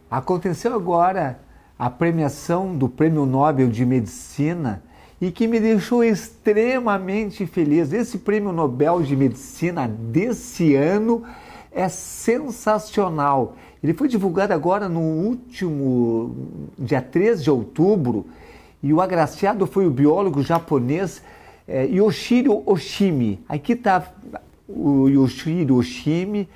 Aconteceu agora a premiação do Prêmio Nobel de Medicina e que me deixou extremamente feliz. Esse Prêmio Nobel de Medicina desse ano é sensacional. Ele foi divulgado agora no último dia 13 de outubro e o agraciado foi o biólogo japonês Yoshiro Oshimi. Aqui está o Yoshiro Oshimi,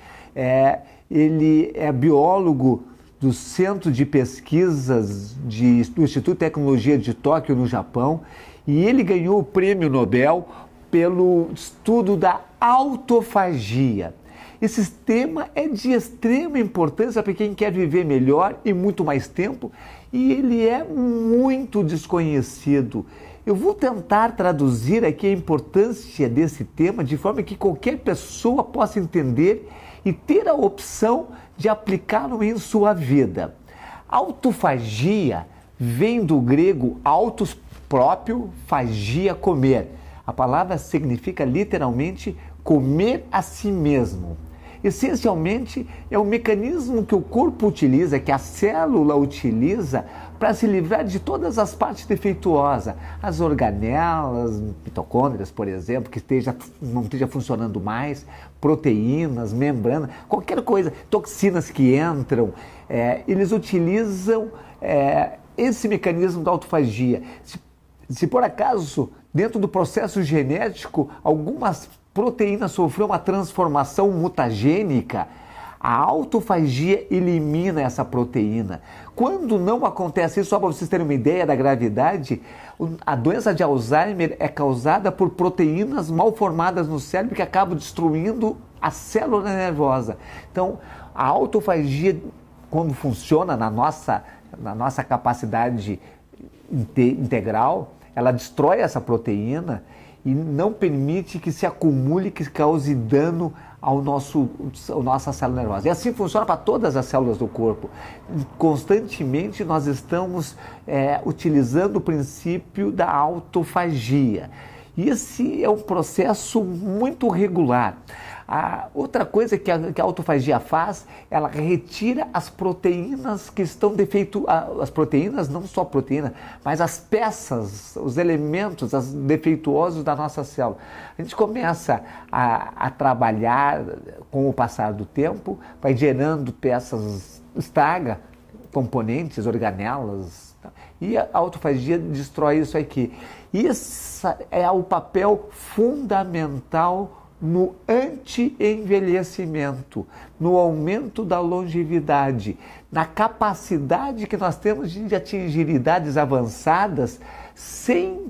ele é biólogo do Centro de Pesquisas do Instituto de Tecnologia de Tóquio, no Japão, e ele ganhou o Prêmio Nobel pelo estudo da autofagia. Esse tema é de extrema importância para quem quer viver melhor e muito mais tempo, e ele é muito desconhecido. Eu vou tentar traduzir aqui a importância desse tema de forma que qualquer pessoa possa entender e ter a opção de aplicá-lo em sua vida. Autofagia vem do grego autos, próprio, fagia, comer. A palavra significa literalmente comer a si mesmo. Essencialmente, é um mecanismo que o corpo utiliza, que a célula utiliza para se livrar de todas as partes defeituosas, as organelas, mitocôndrias, por exemplo, que não esteja funcionando mais, proteínas, membrana, qualquer coisa, toxinas que entram, eles utilizam esse mecanismo da autofagia. Se por acaso, dentro do processo genético, algumas proteínas sofreu uma transformação mutagênica, a autofagia elimina essa proteína. Quando não acontece isso, só para vocês terem uma ideia da gravidade, a doença de Alzheimer é causada por proteínas mal formadas no cérebro que acabam destruindo a célula nervosa. Então, a autofagia, quando funciona na nossa capacidade integral, ela destrói essa proteína e não permite que se acumule, que cause dano à nossa célula nervosa. E assim funciona para todas as células do corpo. Constantemente nós estamos utilizando o princípio da autofagia. E esse é um processo muito regular. A outra coisa que a autofagia faz, ela retira as proteínas que estão as proteínas, não só proteína, mas as peças, os elementos defeituosos da nossa célula. A gente começa a trabalhar com o passar do tempo, vai gerando peças, estraga componentes, organelas, e a autofagia destrói isso aqui. Isso é o papel fundamental no anti-envelhecimento, no aumento da longevidade, na capacidade que nós temos de atingir idades avançadas sem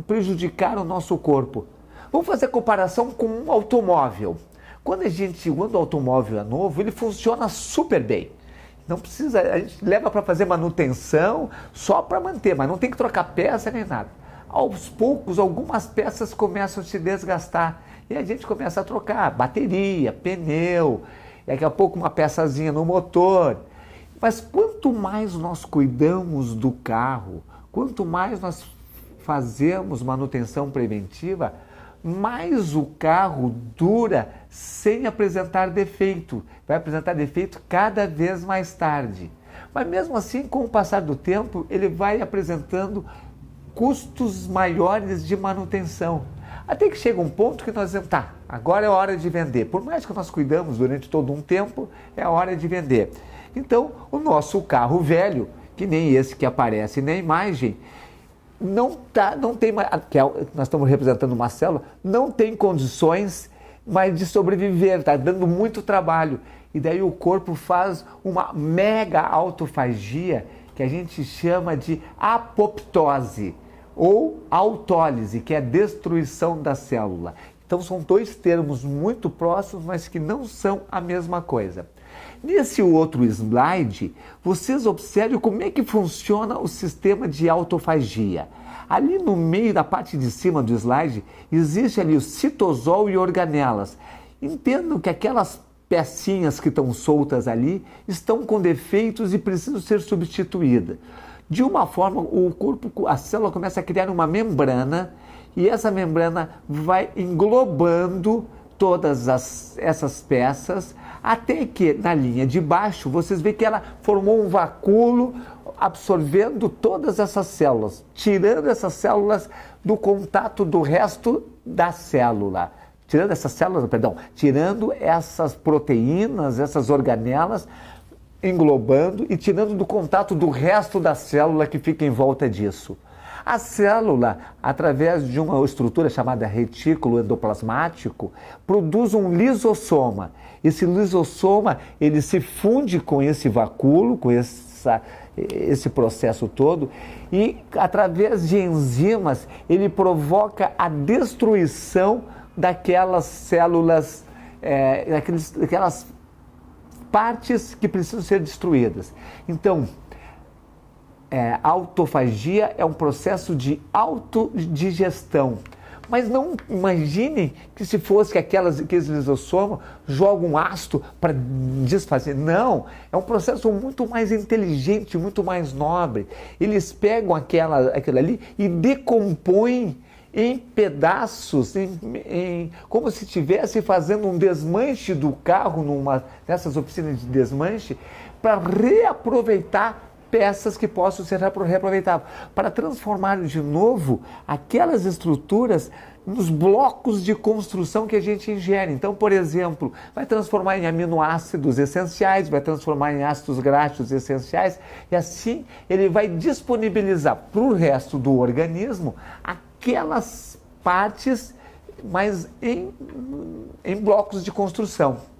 prejudicar o nosso corpo. Vamos fazer comparação com um automóvel. Quando o automóvel é novo, ele funciona super bem. Não precisa, a gente leva para fazer manutenção só para manter, mas não tem que trocar peça nem nada. Aos poucos, algumas peças começam a se desgastar e a gente começa a trocar bateria, pneu, daqui a pouco uma peçazinha no motor. Mas quanto mais nós cuidamos do carro, quanto mais nós fazemos manutenção preventiva, mais o carro dura sem apresentar defeito. Vai apresentar defeito cada vez mais tarde. Mas mesmo assim, com o passar do tempo, ele vai apresentando custos maiores de manutenção. Até que chega um ponto que nós dizemos, tá, agora é hora de vender. Por mais que nós cuidamos durante todo um tempo, é a hora de vender. Então, o nosso carro velho, que nem esse que aparece na imagem, não tem mais, nós estamos representando uma célula, não tem condições mais de sobreviver, está dando muito trabalho. E daí o corpo faz uma mega autofagia, que a gente chama de apoptose, ou autólise, que é a destruição da célula. Então são dois termos muito próximos, mas que não são a mesma coisa. Nesse outro slide, vocês observam como é que funciona o sistema de autofagia. Ali no meio da parte de cima do slide, existe ali o citosol e organelas. Entendam que aquelas pecinhas que estão soltas ali estão com defeitos e precisam ser substituídas. De uma forma, a célula começa a criar uma membrana e essa membrana vai englobando todas essas peças, até que na linha de baixo vocês veem que ela formou um vacúolo absorvendo todas essas células, tirando essas células do contato do resto da célula. Tirando essas proteínas, essas organelas, englobando e tirando do contato do resto da célula que fica em volta disso. A célula, através de uma estrutura chamada retículo endoplasmático, produz um lisossoma. Esse lisossoma, ele se funde com esse vacúolo, com esse processo todo, e através de enzimas, ele provoca a destruição daquelas células, daquelas partes que precisam ser destruídas. Então, a autofagia é um processo de autodigestão. Mas não imaginem que se fosse que aqueles lisossomos jogam um ácido para desfazer. Não, é um processo muito mais inteligente, muito mais nobre. Eles pegam aquilo ali e decompõem em pedaços, como se estivesse fazendo um desmanche do carro nessas oficinas de desmanche, para reaproveitar peças que possam ser reaproveitadas, para transformar de novo aquelas estruturas nos blocos de construção que a gente ingere. Então, por exemplo, vai transformar em aminoácidos essenciais, vai transformar em ácidos graxos essenciais, e assim ele vai disponibilizar para o resto do organismo aquelas partes, mas em blocos de construção.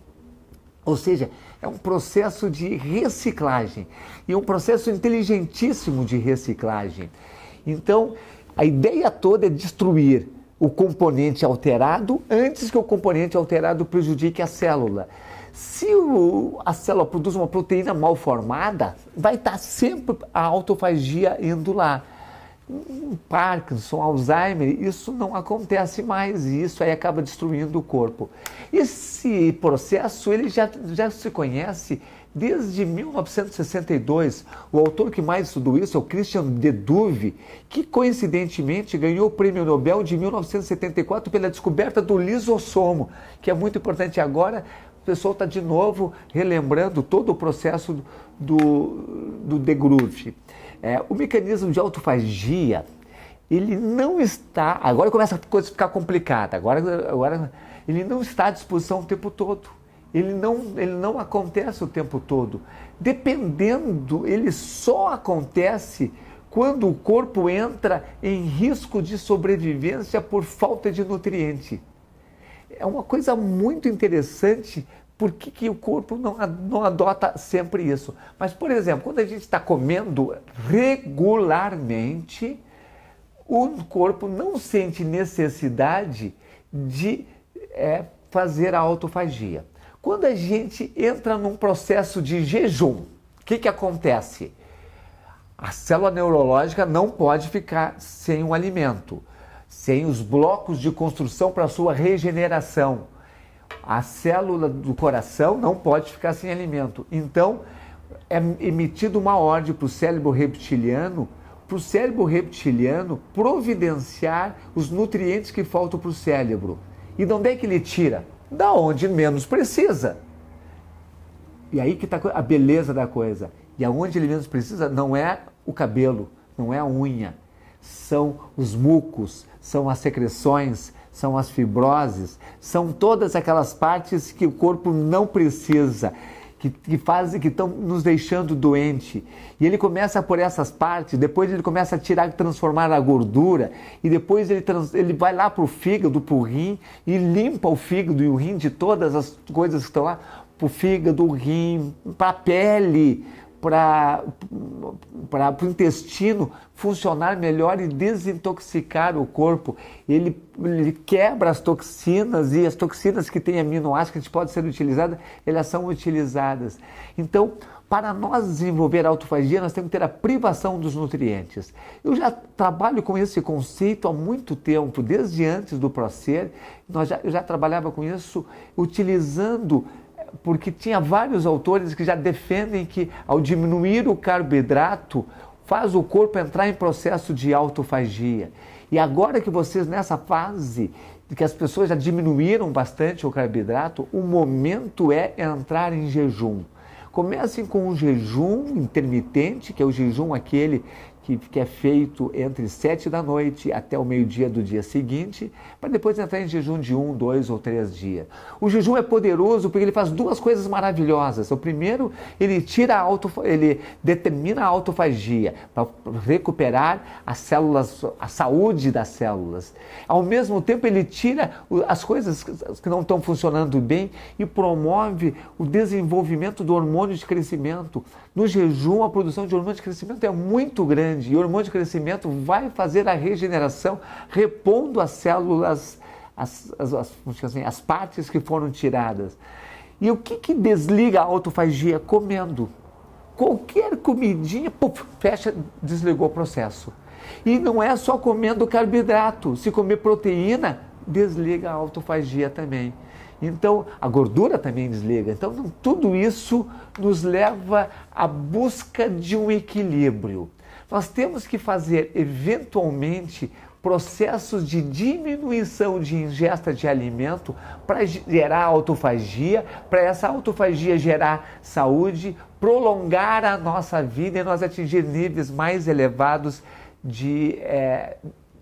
Ou seja, é um processo de reciclagem e um processo inteligentíssimo de reciclagem. Então, a ideia toda é destruir o componente alterado antes que o componente alterado prejudique a célula. Se a célula produz uma proteína mal formada, vai estar sempre a autofagia indo lá. Parkinson, Alzheimer, isso não acontece mais e isso aí acaba destruindo o corpo. Esse processo ele já se conhece desde 1962. O autor que mais estudou isso é o Christian de Duve, que coincidentemente ganhou o Prêmio Nobel de 1974 pela descoberta do lisossomo, que é muito importante agora. O pessoal está de novo relembrando todo o processo do de Groove. O mecanismo de autofagia, ele não está... Agora começa a coisa a ficar complicada. Agora ele não está à disposição o tempo todo. Ele não acontece o tempo todo. Dependendo, ele só acontece quando o corpo entra em risco de sobrevivência por falta de nutriente. É uma coisa muito interessante. Por que o corpo não adota sempre isso? Mas, por exemplo, quando a gente está comendo regularmente, o corpo não sente necessidade de fazer a autofagia. Quando a gente entra num processo de jejum, o que acontece? A célula neurológica não pode ficar sem o alimento, sem os blocos de construção para a sua regeneração. A célula do coração não pode ficar sem alimento. Então, é emitida uma ordem para o cérebro reptiliano providenciar os nutrientes que faltam para o cérebro. E de onde é que ele tira? Da onde menos precisa. E aí que está a beleza da coisa. E aonde ele menos precisa não é o cabelo, não é a unha. São os mucos, são as secreções, são as fibroses, são todas aquelas partes que o corpo não precisa, que estão nos deixando doente. E ele começa por essas partes, depois ele começa a tirar, transformar a gordura, e depois ele vai lá para o fígado, para o rim, e limpa o fígado e o rim de todas as coisas que estão lá, para o fígado, o rim, para a pele, para o intestino funcionar melhor e desintoxicar o corpo. Ele quebra as toxinas, e as toxinas que têm aminoácidos que podem ser utilizadas, elas são utilizadas. Então, para nós desenvolver a autofagia, nós temos que ter a privação dos nutrientes. Eu já trabalho com esse conceito há muito tempo, desde antes do ProSer. Eu já trabalhava com isso utilizando... Porque tinha vários autores que já defendem que ao diminuir o carboidrato faz o corpo entrar em processo de autofagia. E agora que vocês nessa fase que as pessoas já diminuíram bastante o carboidrato, o momento é entrar em jejum. Comecem com um jejum intermitente, que é o jejum aquele que é feito entre 7 da noite até o meio-dia do dia seguinte, para depois entrar em jejum de 1, 2 ou 3 dias. O jejum é poderoso porque ele faz duas coisas maravilhosas. O primeiro, ele determina a autofagia, para recuperar as células, a saúde das células. Ao mesmo tempo, ele tira as coisas que não estão funcionando bem e promove o desenvolvimento do hormônio de crescimento. No jejum, a produção de hormônio de crescimento é muito grande e o hormônio de crescimento vai fazer a regeneração, repondo as células, as partes que foram tiradas. E o que desliga a autofagia? Comendo. Qualquer comidinha, puf, fecha, desligou o processo. E não é só comendo carboidrato. Se comer proteína, desliga a autofagia também. Então, a gordura também desliga. Então, tudo isso nos leva à busca de um equilíbrio. Nós temos que fazer, eventualmente, processos de diminuição de ingesta de alimento para gerar autofagia, para essa autofagia gerar saúde, prolongar a nossa vida e nós atingir níveis mais elevados de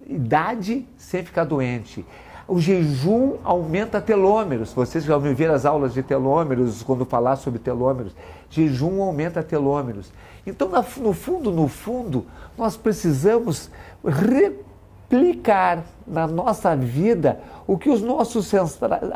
idade sem ficar doente. O jejum aumenta telômeros. Vocês já ouviram ver as aulas de telômeros, quando falar sobre telômeros. Jejum aumenta telômeros. Então, no fundo, nós precisamos replicar na nossa vida o que os nossos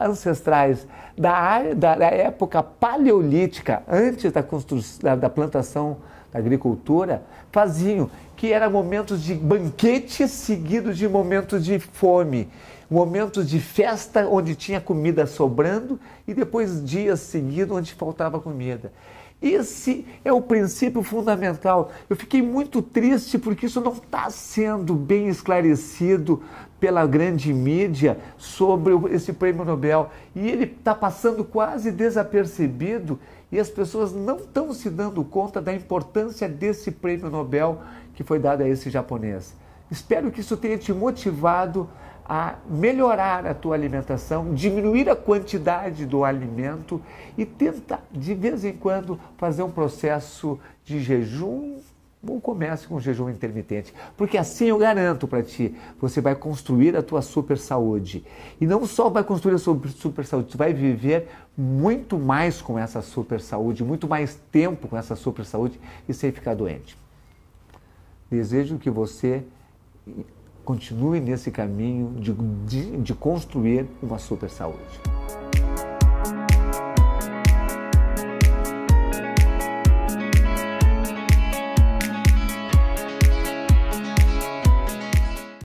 ancestrais da época paleolítica, antes da plantação, da agricultura, faziam, que eram momentos de banquete seguidos de momentos de fome. Momentos de festa onde tinha comida sobrando e depois dias seguidos onde faltava comida. Esse é o princípio fundamental. Eu fiquei muito triste porque isso não está sendo bem esclarecido pela grande mídia sobre esse prêmio Nobel. E ele está passando quase desapercebido e as pessoas não estão se dando conta da importância desse prêmio Nobel que foi dado a esse japonês. Espero que isso tenha te motivado a melhorar a tua alimentação, diminuir a quantidade do alimento e tentar, de vez em quando, fazer um processo de jejum ou comece com jejum intermitente. Porque assim eu garanto para ti, você vai construir a tua super saúde. E não só vai construir a sua super saúde, tu vai viver muito mais com essa super saúde, muito mais tempo com essa super saúde e sem ficar doente. Desejo que você continue nesse caminho de construir uma super saúde.